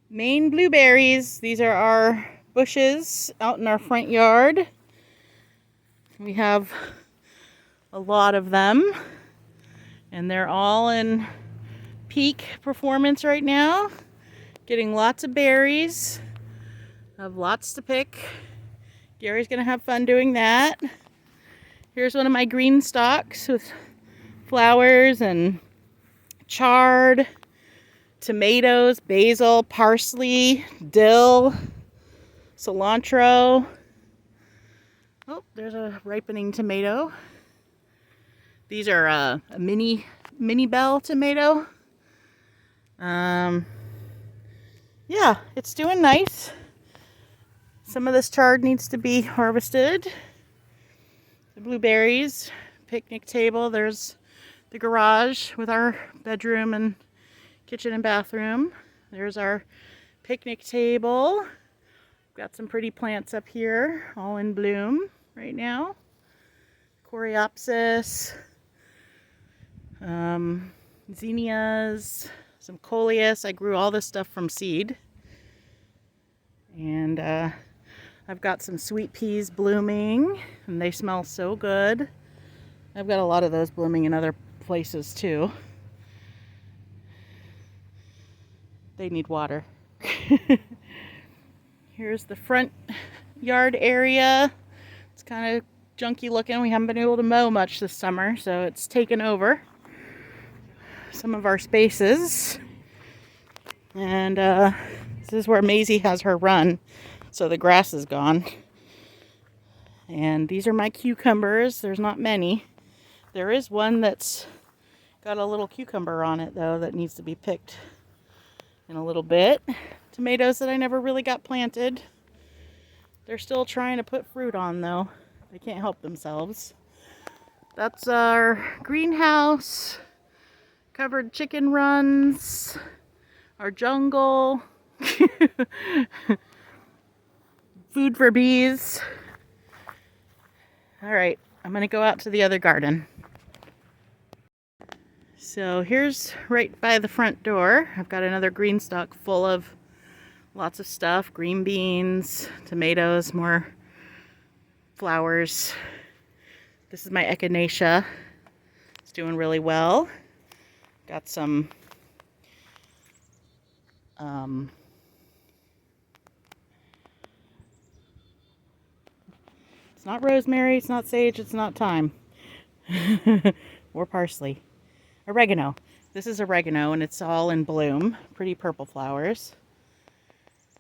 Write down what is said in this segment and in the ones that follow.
Maine blueberries. These are our bushes out in our front yard. We have a lot of them, and they're all in peak performance right now. Getting lots of berries. Have lots to pick. Gary's gonna have fun doing that. Here's one of my green stalks with flowers and chard, tomatoes, basil, parsley, dill, cilantro. Oh, there's a ripening tomato. These are a mini bell tomato. Yeah, it's doing nice. Some of this chard needs to be harvested. The blueberries, picnic table. There's the garage with our bedroom and kitchen and bathroom. There's our picnic table. Got some pretty plants up here, all in bloom right now. Coreopsis, zinnias, some coleus. I grew all this stuff from seed. And I've got some sweet peas blooming, and they smell so good. I've got a lot of those blooming in other places too. They need water. Here's the front yard area. It's kind of junky looking. We haven't been able to mow much this summer, so it's taken over some of our spaces. And this is where Maisie has her run, so the grass is gone. And these are my cucumbers. There's not many. There is one that's got a little cucumber on it, though, that needs to be picked in a little bit. Tomatoes that I never really got planted. They're still trying to put fruit on, though. They can't help themselves. That's our greenhouse. Covered chicken runs. Our jungle. Food for bees. All right, I'm gonna go out to the other garden. So here's right by the front door. I've got another green stalk full of lots of stuff. Green beans, tomatoes, more flowers. This is my echinacea. It's doing really well. Got some it's not rosemary, it's not sage, it's not thyme. Or parsley. Oregano. This is oregano, and it's all in bloom. Pretty purple flowers.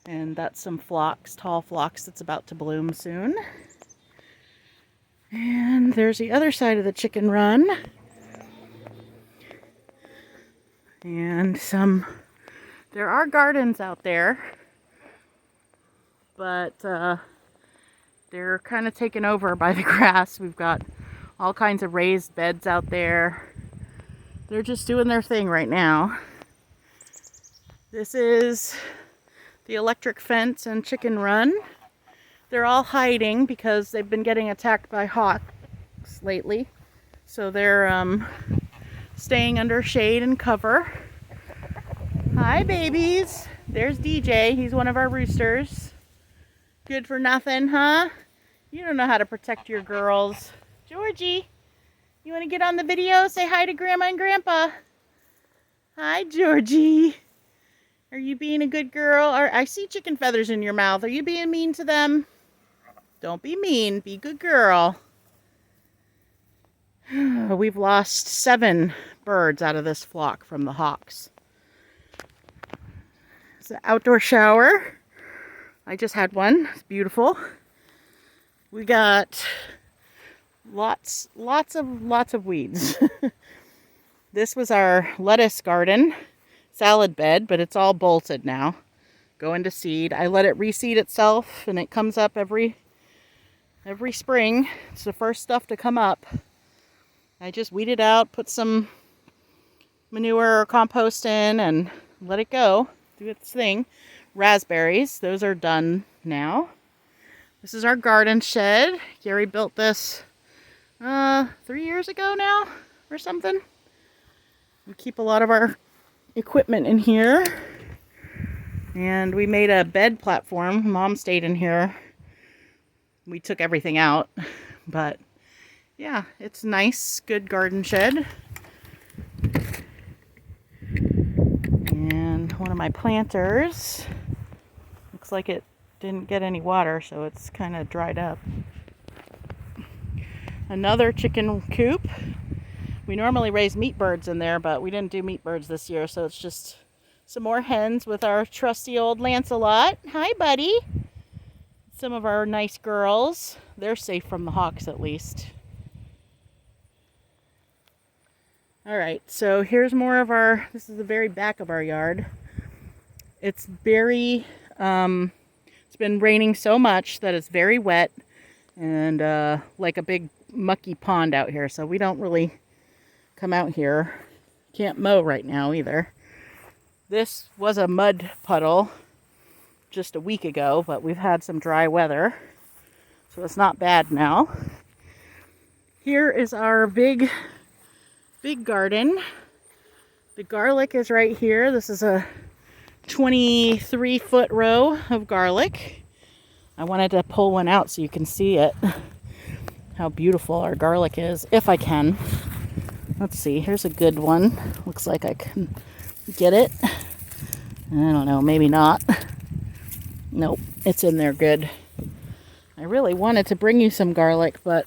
And that's some phlox, tall phlox that's about to bloom soon. And there's the other side of the chicken run. And there are gardens out there, but they're kind of taken over by the grass. We've got all kinds of raised beds out there. They're just doing their thing right now. This is the electric fence and chicken run. They're all hiding because they've been getting attacked by hawks lately. So they're staying under shade and cover. Hi, babies. There's DJ. He's one of our roosters. Good for nothing, huh? You don't know how to protect your girls. Georgie, you want to get on the video? Say hi to Grandma and Grandpa. Hi, Georgie. Are you being a good girl? I see chicken feathers in your mouth. Are you being mean to them? Don't be mean. Be a good girl. We've lost 7 birds out of this flock from the hawks. It's an outdoor shower. I just had one. It's beautiful. We got lots of weeds. This was our lettuce garden, salad bed, but it's all bolted now. Going to seed. I let it reseed itself, and it comes up every spring. It's the first stuff to come up. I just weed it out, put some manure or compost in, and let it go. Do its thing. Raspberries, those are done now. This is our garden shed. Gary built this 3 years ago now or something. We keep a lot of our equipment in here. And we made a bed platform. Mom stayed in here. We took everything out, but yeah, it's nice, good garden shed. And one of my planters, looks like it didn't get any water, so it's kind of dried up. Another chicken coop. We normally raise meat birds in there, but we didn't do meat birds this year, so it's just some more hens with our trusty old Lancelot. Hi, buddy. Some of our nice girls. They're safe from the hawks, at least. All right, so here's more of our, this is the very back of our yard. It's very, it's been raining so much that it's very wet and like a big mucky pond out here. So we don't really come out here. Can't mow right now either. This was a mud puddle just a week ago, but we've had some dry weather, so it's not bad now. Here is our big garden. The garlic is right here. This is a 23-foot row of garlic. I wanted to pull one out so you can see it, how beautiful our garlic is, if I can. Let's see, here's a good one. Looks like I can get it. I don't know, maybe not. Nope, it's in there good. I really wanted to bring you some garlic, but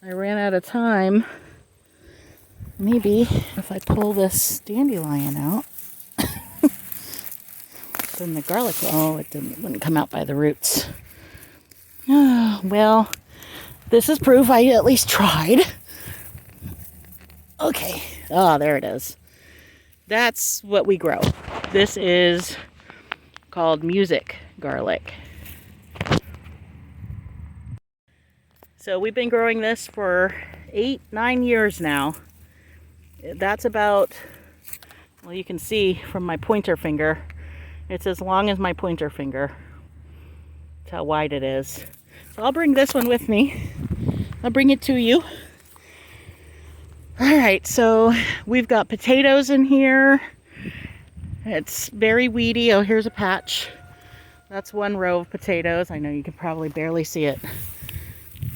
I ran out of time. Maybe if I pull this dandelion out, then the garlic, oh, it wouldn't come out by the roots. Oh, well, this is proof I at least tried. Okay, oh, there it is. That's what we grow. This is called music garlic. So we've been growing this for 8-9 years now. That's about, well, you can see from my pointer finger, it's as long as my pointer finger. That's how wide it is. So I'll bring this one with me. I'll bring it to you. All right, so we've got potatoes in here. It's very weedy. Oh, here's a patch. That's one row of potatoes. I know you can probably barely see it,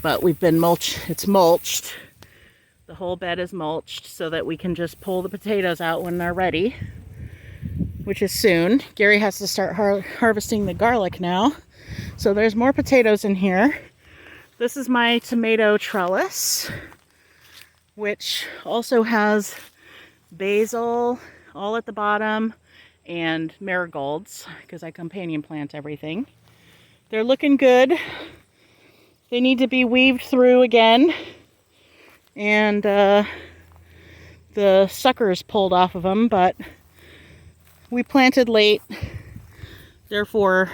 but we've been it's mulched. The whole bed is mulched so that we can just pull the potatoes out when they're ready, which is soon. Gary has to start harvesting the garlic now. So there's more potatoes in here. This is my tomato trellis, which also has basil all at the bottom and marigolds, because I companion plant everything. They're looking good. They need to be weaved through again, and the suckers pulled off of them, but we planted late, therefore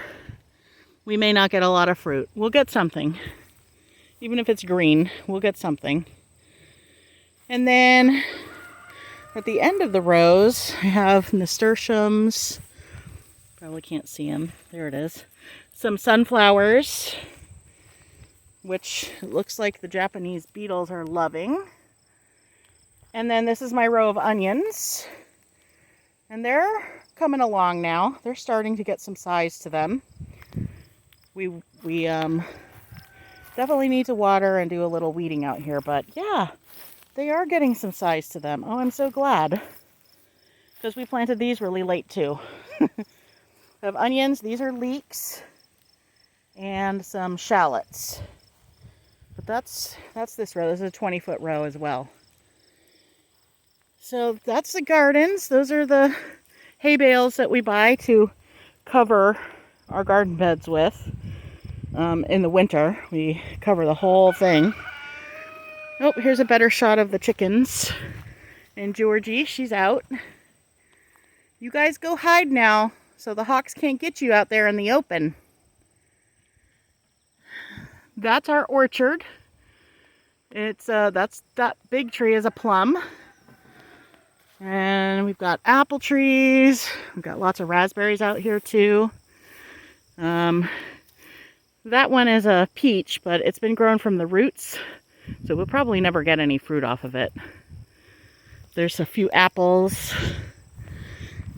we may not get a lot of fruit. We'll get something. Even if it's green, we'll get something. And then at the end of the rows, I have nasturtiums. Probably can't see them. There it is. Some sunflowers, which it looks like the Japanese beetles are loving. And then this is my row of onions. And they're coming along now. They're starting to get some size to them. We definitely need to water and do a little weeding out here, but yeah, they are getting some size to them. Oh, I'm so glad, because we planted these really late too. I have onions. These are leeks and some shallots. But that's this row. This is a 20-foot row as well. So that's the gardens. Those are the hay bales that we buy to cover our garden beds with. In the winter, we cover the whole thing. Oh, here's a better shot of the chickens. And Georgie, she's out. You guys go hide now, so the hawks can't get you out there in the open. That's our orchard. It's that big tree is a plum. And we've got apple trees. We've got lots of raspberries out here too. That one is a peach, but it's been grown from the roots, so we'll probably never get any fruit off of it. There's a few apples.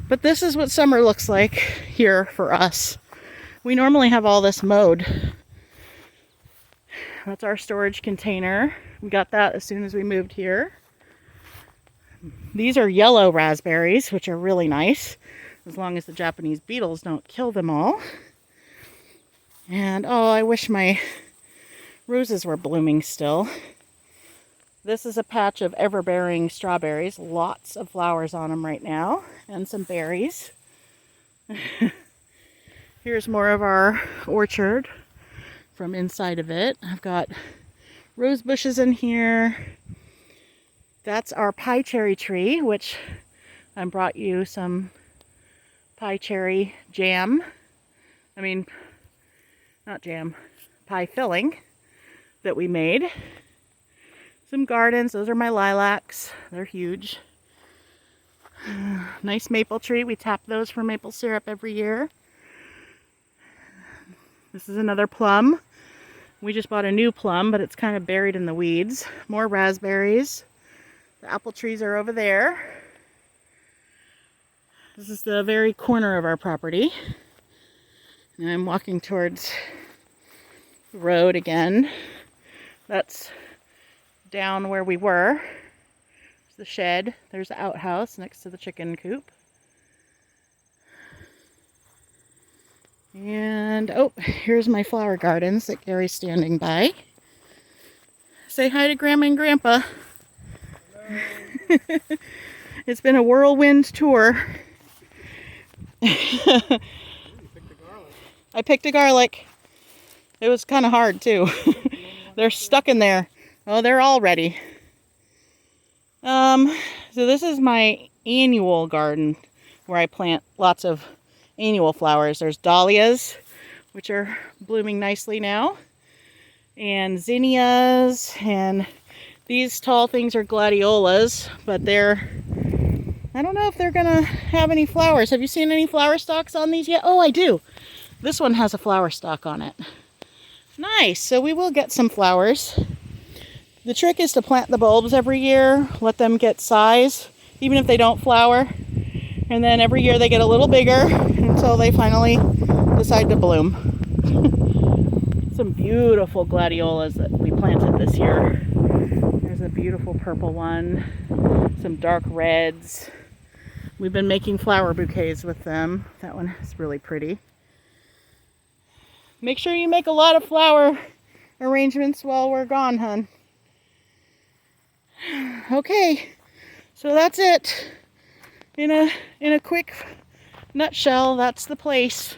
But this is what summer looks like here for us. We normally have all this mowed. That's our storage container. We got that as soon as we moved here. These are yellow raspberries, which are really nice, as long as the Japanese beetles don't kill them all. And oh, I wish my roses were blooming still. This is a patch of ever-bearing strawberries. Lots of flowers on them right now, and some berries. Here's more of our orchard from inside of it. I've got rose bushes in here. That's our pie cherry tree, which I brought you some pie cherry jam. I mean, not jam, pie filling that we made. Some gardens, those are my lilacs. They're huge. Nice maple tree. We tap those for maple syrup every year. This is another plum. We just bought a new plum, but it's kind of buried in the weeds. More raspberries. The apple trees are over there. This is the very corner of our property. And I'm walking towards the road again. That's down where we were. There's the shed. There's the outhouse next to the chicken coop. And oh, here's my flower gardens that Gary's standing by. Say hi to Grandma and Grandpa. It's been a whirlwind tour. I picked a garlic. It was kind of hard too. They're stuck in there. Oh, they're all ready. So this is my annual garden where I plant lots of annual flowers. There's dahlias, which are blooming nicely now, and zinnias, and these tall things are gladiolas, but I don't know if they're gonna have any flowers. Have you seen any flower stalks on these yet? Oh, I do. This one has a flower stalk on it. Nice, so we will get some flowers. The trick is to plant the bulbs every year, let them get size, even if they don't flower. And then every year they get a little bigger until they finally decide to bloom. Some beautiful gladiolas that we planted this year. There's a beautiful purple one, some dark reds. We've been making flower bouquets with them. That one is really pretty. Make sure you make a lot of flower arrangements while we're gone, hun. Okay, so that's it. In a quick nutshell, that's the place.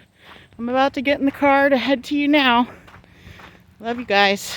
I'm about to get in the car to head to you now. Love you guys.